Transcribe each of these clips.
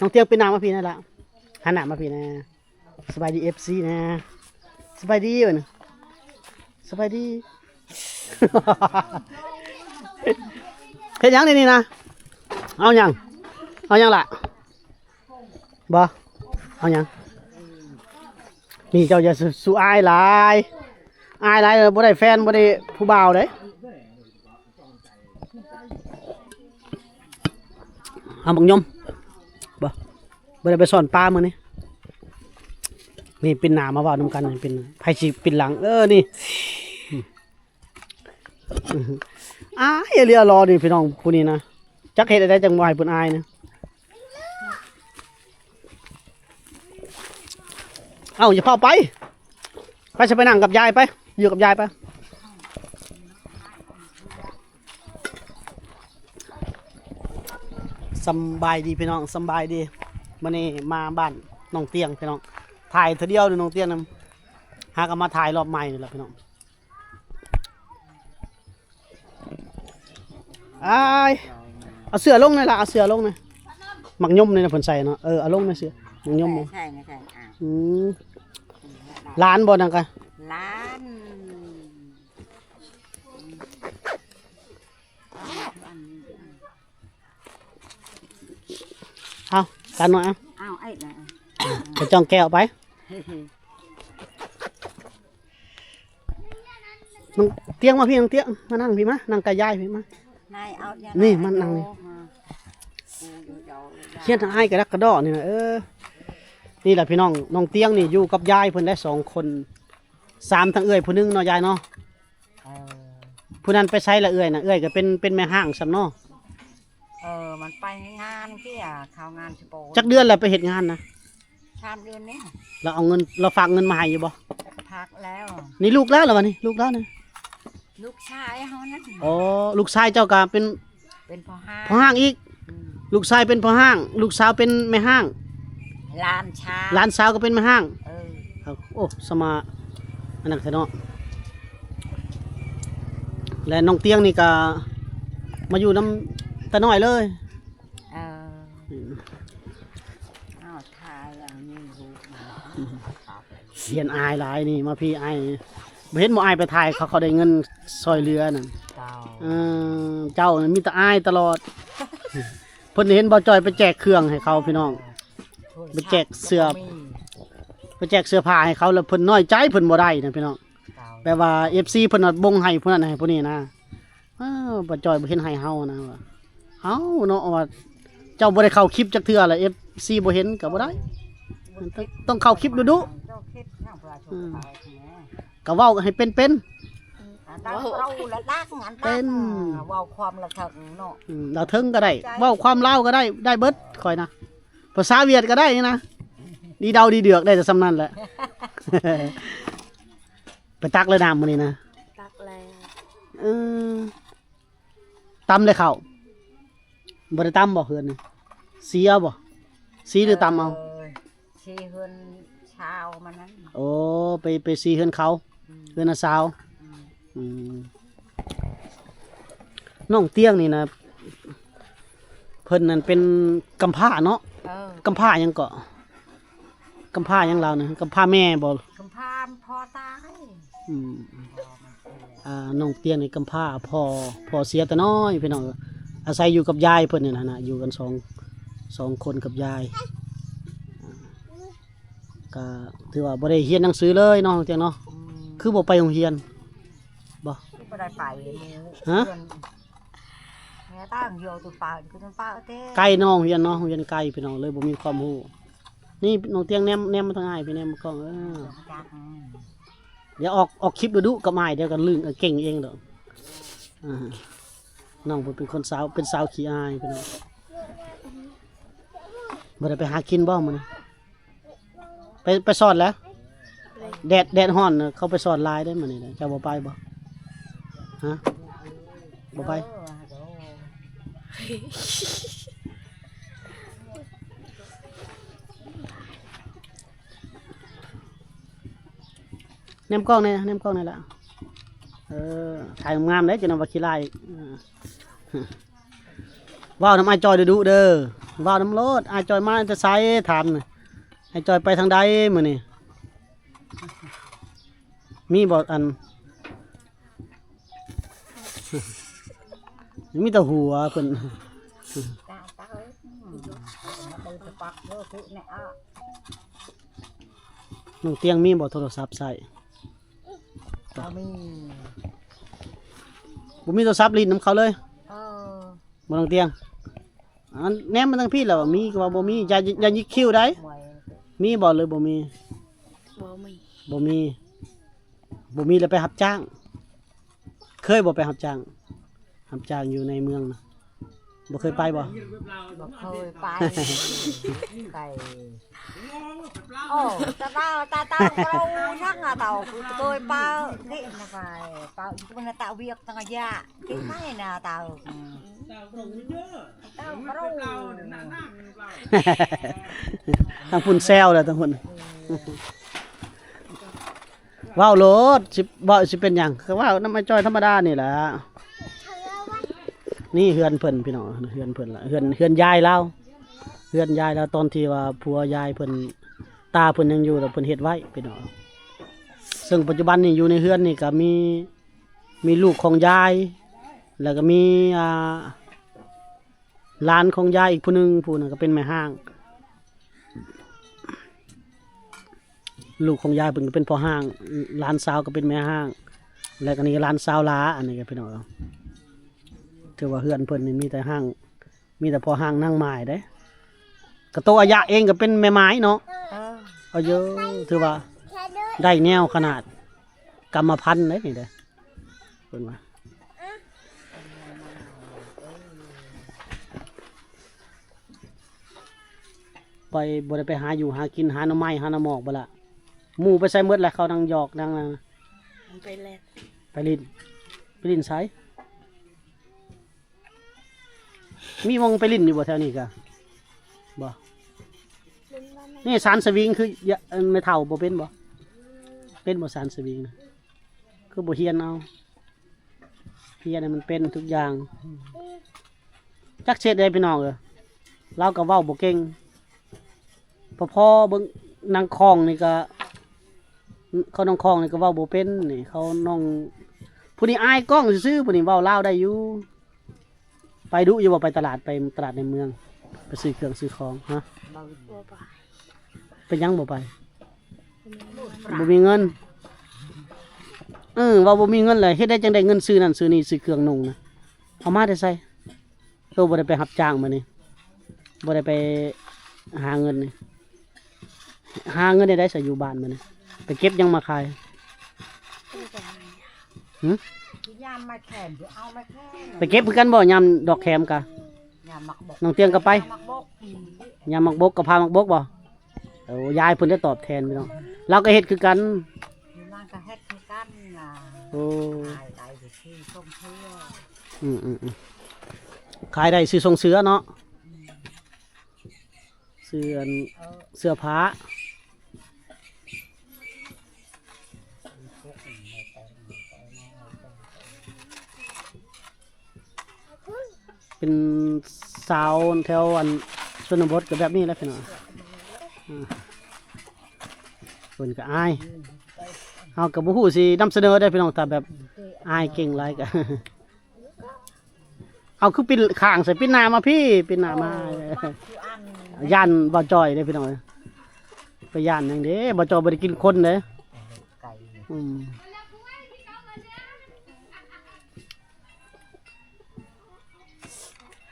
น้องเตียงเป็นนางมาพี่นั่นละหันหน้ามาพี่นะสบายดีFCนะสบายดีวะนะสบายดี เฮ็ดหยังนี่นะเอาหยังล่ะบ่เอาหยังนี่เจ้าอย่าสู้อายหลายบ่ได้แฟนบ่ได้ผู้บ่าวเด้เอาบักยมบ่ได้ไปสอนปลามื้อนี้นี่เป็นหน้ามาเว้านำกันเป็นไผสิเป็นหลังนี่อ้ายเรือรอดิพี่น้องผู้นี้นะจักเฮ็ดได้จังบ่ให้เพิ่นอายนะเอ้าอย่าเข้าไปจะไปนั่งกับยายไปอยู่กับยายไปสบายดีพี่น้องสบายดีมื้อนี้มาบ้านน้องเตียงพี่น้องถ่ายเทื่อเดียวน้องเตียงนำหากันมาถ่ายรอบใหม่นี่แหละพี่น้องเอาเสื้อลงเลยล่ะเอาเสื้อลงเลยหมักย่มเลยนะผลใส่เนาะเอาลงเลยเสื้อหมักย่มเลยใช่ร้านบ่นังกันร้านเอากันหน่อยเอาไอ้น่ะไปจ้องแก้วไปน้องเตียงมาพี่น้องเตียงมานั่งพี่มานั่งกับยายพี่มานี่มันนั่งนี่เขียนให้กระดักกระดอนี่นะนี่แหละพี่น้องเตียงนี่อยู่กับยายเพิ่นได้2 คน3ทั้งเอื้อยผู้นึงเนาะยายเนาะผู้นั้นไปใช้ละเอื้อยนะเอื้อยก็เป็นแม่ห้างซำเนาะมันไปงานที่ข่าวงานสิโปจักเดือนแล้วไปเฮ็ดงานนะ3 เดือนนี้เราเอาเงินเราฝากเงินมาให้อยู่บ่พักแล้วนี่ลูกแล้วเหรอวะนี่ลูกแล้วนะลูกชายเฮานะลูกชายเจ้าก็เป็นพ่อห้างอีกลูกชายเป็นพ่อห้างลูกสาวเป็นแม่ห้างหลานสาวก็เป็นแม่ห้างโอ้สมาอันนั้นเนาะและน้องเตียงนี่ก็มาอยู่น้ำตาน้อยเลยเรียนอายหลายนี่มาพี่อายเห็นหมออายไปถ่ายเขาได้เงินซอยเรือน่ะเจ้ามีแต่อายตลอดเพิ่นเห็นบ่จอยไปแจกเครื่องให้เขาพี่น้องไปแจกเสื้อผ้าให้เขาแล้วเพิ่นน้อยใจเพิ่นบ่ได้นะพี่น้องแปลว่า FC เพิ่นน่ะบ่งให้ผู้นั้นให้ผู้นี้นะบ่จอยบ่เห็นให้เฮานะว่าเฮาเนาะว่าเจ้าบ่ได้เข้าคลิปจักเทื่อแล้ว FC บ่เห็นก็บ่ได้ต้องเข้าคลิปดูก็เว้าให้เป็นเป็นเว้าความละถึงเนาะละถึงก็ได้เว้าความลาวก็ได้เบิดค่อยนะภาษาเวียดก็ได้นะดีเดาดีเดือกได้แต่สำนั้นแหละไปตักเลยน้ำมื้อนี้นะตักแล้วตำเลยข้าวบ่ได้ตำบ่เฮือนนี่เสียบ่สีหรือตำเอาสีเฮือนชาวมันนั้นโอ้ไปสีเฮือนเขาเฮือนน่ะสาวน้องเตียงนี่นะเพิ่นนั่นเป็นกำพร้าเนาะกำพร้ายังเกาะกำพร้ายังเราเนี่ยกำพร้าแม่บ่กำพร้าพ่อตายน้องเตียงนี่กำพร้าพ่อเสียแต่น้อยพี่น้องอาศัยอยู่กับยายเพิ่นนี่นะอยู่กันสองคนกับยายก็ถือว่าบ่ได้เรียนหนังสือเลยน้องเตียงเนาะคือบ่ไปโรงเรียนบ่ได้ไปฮะแม่ตั้งอยู่ตุนป่าคือตุนป่าเต้ไกลน้องเรียนเนาะเรียนไกลพี่น้องเลยบ่มีความรู้นี่น้องเตียงแนมมาทางอ้ายพี่แนมมากล้องเดี๋ยวออกคลิปดุกับอ้ายเดี๋ยวกันลื่นเก่งเองดอกน้องเป็นคนสาวเป็นสาวขี้อายพี่น้องบ่ได้ไปหากินบ่มื้อนี้ไปสอนแล้วแดดฮ้อนเขาไปสอนลายได้มื้อนี้เจ้าบ่ไปบ่ฮะบ่ไปแนมกล้องนี่แหละถ่ายงามเลยจะนำว่าขี้ลายว้าวน้ำไอจอยดุเด้อ ว่าวน้ำรถอายจอยมาจะไซถามน่ะให้จอยไปทางใดมื้อนี้มีบ่อัน มีแต่หัวเพิ่น ta tới nó đưa cho bạc vô phụ nè น้องเตียงมีบ่โทรศัพท์ใช้ tao mi บ่มีโทรศัพท์ลิ้นนำเขาเลย ờ บ่น้องเตียงอันแนมมันทางพี่แล้วว่ามีก็ว่าบ่มีอย่ายิกคิ้วได้ mày มีบ่หรือบ่มี บ่มี บ่มีบ่มีแล้วไปรับจ้าง เคยบ่ไปรับจ้างรับจ้างอยู่ในเมืองนะบ่เคยไปบ่ bọc hơi bay cày ồ ta tao đâu nhắc là tao tôi bao cái là phải bao chúng ta tạo việc tao là dạ cái này là tao tao có đâu ทางพุ่นแซวแล้วทางพุ่นว้าวโลดสิบ่สิเป็นหยังก็ว้าวน้ำไม้จ้อยธรรมดานี่แหละนี่เฮือนเพิ่นพี่น้องเฮือนเพิ่นล่ะเฮือนยายเราเฮือนยายเราตอนที่ว่าผัวยายเพิ่นตาเพิ่นยังอยู่แล้วเพิ่นเฮ็ดไว้พี่น้องซึ่งปัจจุบันนี่อยู่ในเฮือนนี่ก็มีลูกของยายแล้วก็มีหลานของยายอีกผู้หนึงผู้นั้นก็เป็นแม่ห้าง ลูกของยายเพิ่นก็เป็นพ่อห้างหลานสาวก็เป็นแม่ห้าง แล้วก็นี่หลานสาวหลาอันนี้ก็พี่น้องถือว่าเฮือนเพิ่นนี่มีแต่ห้าง มีแต่พ่อห้างนั่งไม้เด้กระโตอายะเองก็เป็นแม่ไม้เนาะ ờ เอาเยอะถือว่าได้แนวขนาดกรรมพันธุ์เด้นี่เด้เพิ่นว่าไปบ่ได้ไปหาอยู่หากินหาหน่อไม้หาหน่อหมอกบ่ล่ะหมู่ไปใส่หมดแล้วเขานั่งหยอกนั่ง มันไปแลด ไปลินไสมีวงไปลินอยู่บ่แถวนี้กะบ่นี่สารสวิงคือไม่เท่าบ่เป็นบ่เป็นบ่สารสวิงนะคือบ่เฮียนเอาเฮียนให้มันเป็นทุกอย่างจักเช็ดได้พี่น้องเราก็เว้าบ่เก่งพอเบิ่งนางคองนี่ก็เขาน้องคองนี่ก็เว้าบ่เป็นนี่เขาน้องผู้นี้อายกล้องซื่อๆผู้นี้เว้าลาวได้อยู่ไปดูอยู่บ่ไปตลาดในเมืองไปซื้อเครื่องซื้อของฮะ bao บ่ไป ไปยังบ่ไปบ่มีเงินว่าบ่มีเงินเลยเฮ็ดได้จังได้เงินซื้อนั่นซื้อนี่ซื้อเครื่องนุ่งนะเอามาได้ใส่บ่ได้ไปรับจ้างมานี่บ่ได้ไปหาเงินนี่หาเงินได้ใส่อยู่บ้านมานี่ไปเก็บยังมาขาย บ่ไปหา cái nhà mày thèm thì ao mày thèm ไปเก็บคือกันบ่ยามดอกแคมกะ nhà mặc bột น้องเตียงก็ไป mặc bột ยามมักบกกับพามักบกบ่ยายเพิ่นได้ตอบแทนพี่น้องเราก็เฮ็ดคือกัน thì mang cả hết cái căn là โอ้ ai đây thì khi không thưa ขายได้ซื้อทรงเสื้อเนาะเสื้อ ờ เสื้อผ้าเป็นสาวแถวอันชนบทก็แบบนี้แหละพี่น้องเพิ่นก็อายเฮาก็บ่ฮู้สินำเสนอได้พี่น้องแต่แบบอายเก่งหลายก็ เอาคือปินข้างใส่ปินหน้ามาพี่ปินหน้ามา bác cứ ăn ย่านบ่จอยเด้พี่น้องไปย่านหยังเด้บ่จอยบ่ได้กินคนเด้ cày อืม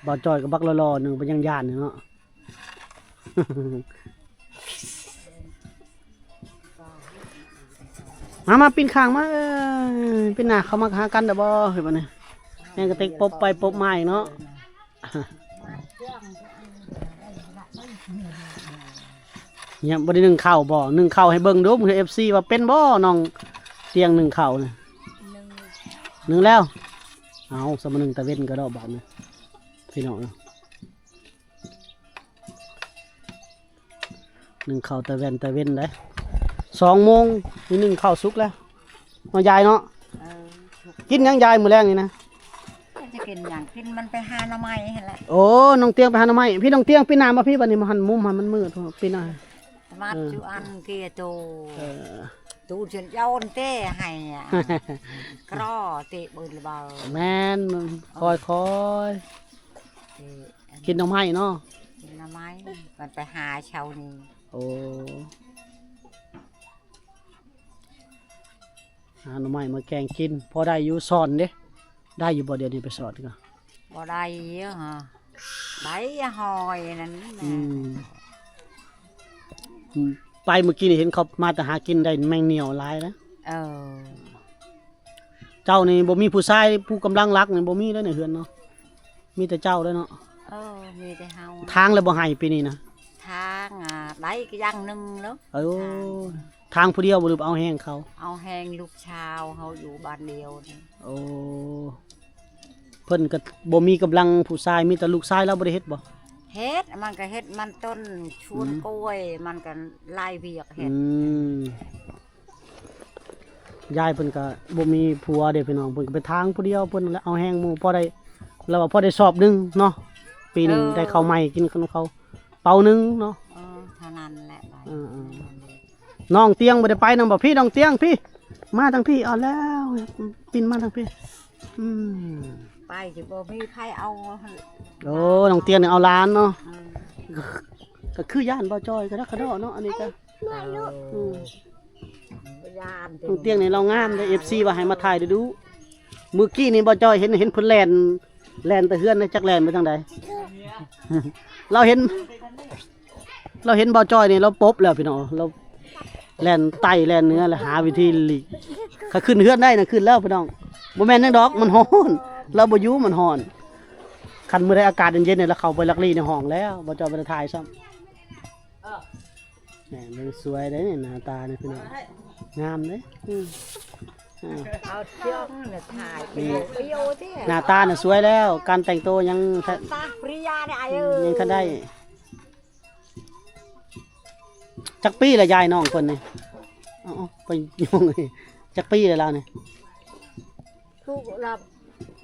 บ่จอยกับบักรอๆหนึงเป็นยังย่านเนาะ มาปินข้างมาปินหน้าเขามาหากันได้บ่เฮ้ยบัดนี้แม่งก็เต็กปบไปปบมาอีกเนาะ เนี่ยบ่ได้นึ่งข้าวบ่นึ่งข้าวให้เบิ่งดูมื้อ FC ว่าเป็นบ่น้องเตียงนึ่งข้าวน่ะ หนึ่ง นึ่งแล้วเอาสมนึงตะเว้นก็ดอกบาดนี้พี่น้องนึ่งข้าวตะเว้นได้2 โมงนี่นึ่งข้าวสุกแล้วมายายเนาะ ờ กินหยังยายมื้อแรงนี่นะ จะ กินอย่างกินมันไปหาหน่อไม้เห็นแหละ โอ้น้องเตียงไปหาหน่อไม้พี่น้องเตียงปีหน้ามาพี่บัดนี้มาหันมุมหันมันมืดโทษปีหน้า มาจูอันเกียโต เออ ตูเฉียนเย้าเต้ให้อะกรอเตะเบิดเบา แม่นคอยกินหน่อไม้เนาะ กินหน่อไม้มันไปหาชาวนี่ โอ้หาหน่อไม้มาแกงกินพอได้อยู่สอนเด้ได้อยู่บ่เดี๋ยวนี้ไปสอนดีกว่า บ่ได้เยอะฮะได้หอยนั่น อืมไปเมื่อกี้นี่เห็นเขามาแต่หากินได้แมงเหนียวหลายนะ เออ เจ้านี่บ่มีผู้ชายผู้กำลังรักนี่บ่มีแล้วในเฮือนเนาะมีแต่เจ้าแล้วเนาะ เออมีแต่เฮา ทางแล้วบ่ให้ปีนี้นะ ทางได้ก็อยังหนึงแล้ว เออทางผู้เดียวบ่หรือเอาแห้งเขา เอาแหงลูกชาวเฮาอยู่บ้านเดียวนี่ โอ้เพิ่นก็บ่มีกำลังผู้ชายมีแต่ลูกชายแล้วบ่ได้เฮ็ดบ่ เฮ็ดมันก็เฮ็ดมันต้นชวนกล้วยมันก็ไล่เวียกเฮ็ด ยายเพิ่นก็บ่มีผัวเด้พี่น้องเพิ่นก็ไปทางผู้เดียวเพิ่นแล้วเอาแห้งหมู่พอได้แล้วว่าพอได้สอบหนึงเนาะปีหนึงได้ข้าวใหม่กินขนมเขาเป่าหนึงเนาะ เท่านั้นแหละไป น้องเตียงบ่ได้ไปนำบ่พี่น้องเตียงพี่มาทางพี่เอาแล้วปินมาทางพี่อืม ไปสิบ่มีไผเอา โอ้น้องเตียงนี่เอาหลานเนาะ เออ ก็คือย่านบ่จอยก็ดักกระดอเนาะอันนี้ก็อืม ยาน น้องเตียงนี่เรางามได้ FC ว่าให้มาถ่ายดูเมื่อกี้นี่บ่จอยเห็นเพิ่นแล่นแต่เฮือนนะจักแล่นไปทางใด เราเห็นบ่จอยนี่เราปบแล้วพี่น้องเราแล่นไต่แล่นเนื้อแล้วหาวิธีหลีกถ้าขึ้นเฮือนได้น่ะขึ้นแล้วพี่น้องบ่แม่นจังดอกมันร้อนเราบ่อยู่มันร้อนคันมื้อใดอากาศเย็นๆเนี่ยเราเข้าไปลักลี่ในห้องแล้วบ่จอยบ่ได้ถ่ายซ้ำแหมมันสวยเด้นี่หน้าตานี่พี่น้องงามเด้อ่า เอาเชือกน่ะถ่ายเปรี้ยวติ หน้าตาน่ะสวยแล้วการแต่งตัวยัง ตาปริยาได้เอ้ย ยังทันได้จักปีละยายน้องคนนี่เอาไปยุ่งเลยจักปีละเราเนี่ย ทุกรับ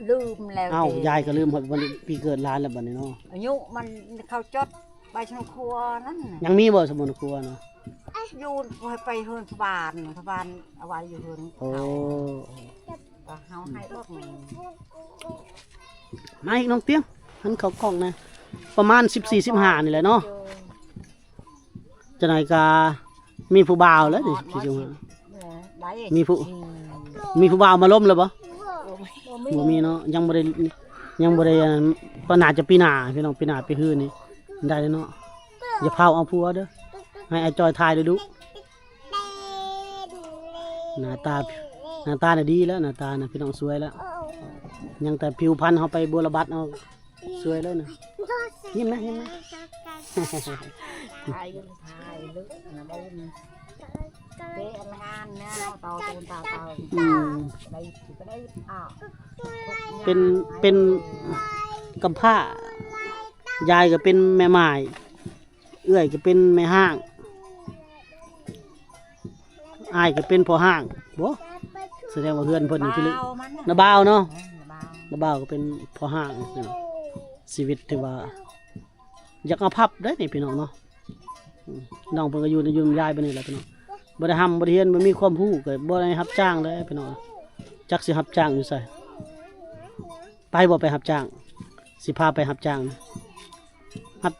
ลืมแล้ว เอ้ายายก็ลืมวันปีเกิดร้านแล้วบัดนี้เนาะ อายุมันเขาจดใบชนครัวนั่นน่ะ ยังมีบ่สมุนครัวเนาะ อยู่ไปเฮือนพบานเอาไว้อยู่เฮือน โอ้ เขาเฮาให้บอกมึง มาอีกน้องเตี้ยงหันเข้ากล้องนะประมาณ14-15นี่แหละเนาะจะไหนกามีผู้บ่าวแล้วนี่15มีผู้บ่าวมาล้มแล้วบ่บ่มีเนาะยังบ่ได้อันนั้นก็น่าจะปีหน้าพี่น้องปีหน้าปีฮื้อนี่ได้แล้วเนาะอย่าพาเอาผัวเด้อให้ไอ้จอยถ่ายดูหน้าตาน่ะดีแล้วหน้าตาน่ะพี่น้องสวยแล้วยังแต่ผิวพรรณเฮาไปบัวระบัดเอาสวยเลยนะยิ้มนะ ถ่ายลึกนะบ่เตะงานเนี่ยเตาตูนเตาได้อ้าว เป็นกำพร้ายายก็เป็นแม่ไม้เอื้อยก็เป็นแม่ห้างอ้ายก็เป็นพ่อห้างบ่แสดงว่าเฮือนเพิ่นนี่คือนาบ่าวเนาะนาบ่าวก็เป็นพ่อห้างพี่น้องชีวิตที่ว่าอยากเอาพับได้นี่พี่น้องเนาะน้องเพิ่นก็อยู่ในยายไปนี่แหละพี่น้องบ่ได้บ่ได้เรียนบ่มีความรู้ก็บ่ได้รับจ้างเลยพี่น้องจักสิรับจ้างอยู่ไสไปบ่ไปรับจ้างสิพาไปรับจ้างรับ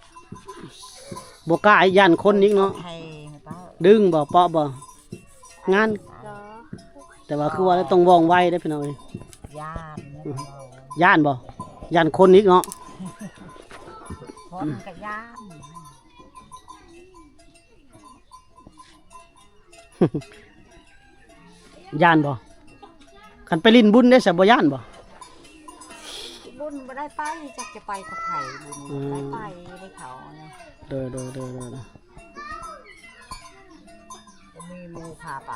บ่กล้าย่านคนอีกเนาะดึงบ่เปาะบ่งานแต่ว่าคือว่าต้องว่องไวได้พี่น้องเอ้ย ย่าน ย่านคนอีกเนาะ คนกับย่าน ย่านบ่คันไปลิ้นบุญได้ซะบ่ย่านบ่ บุญบ่ได้ไปจักจะไปกับไผบุญบ่ได้ไปได้เขาเนี่ย เด้อ มีหมู่พาไป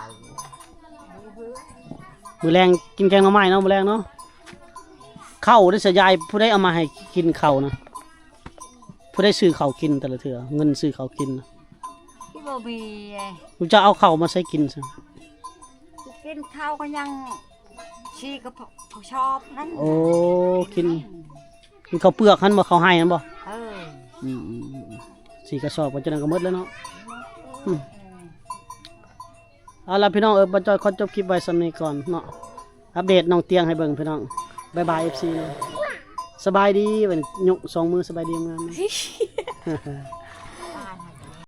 มื้อแรงกินแกงหน่อไม้เนาะมื้อแรงเนาะข้าวได้สยายผู้ใดเอามาให้กินข้าวนะผู้ใดซื้อข้าวกินแต่ละเทื่อเงินซื้อข้าวกินนะ ที่บ่มี กูจะเอาข้าวมาใส่กินซะ กินข้าวก็ยังช ชีก็พอชอบนั่น โอ้กินข้าวเปลือกหั่นบ่เขาให้หั่นบ่ เออ อืมสี่กระสอบก็จะนั้นก็หมดแล้วเนาะเอาล่ะพี่น้องบ่จอยขอจบคลิปไว้สำนี้ก่อนเนาะอัปเดตน้องเตียงให้เบิ่งพี่น้องบ๊ายบาย FC เลยสบายดีวันยก2มือสบายดีงาม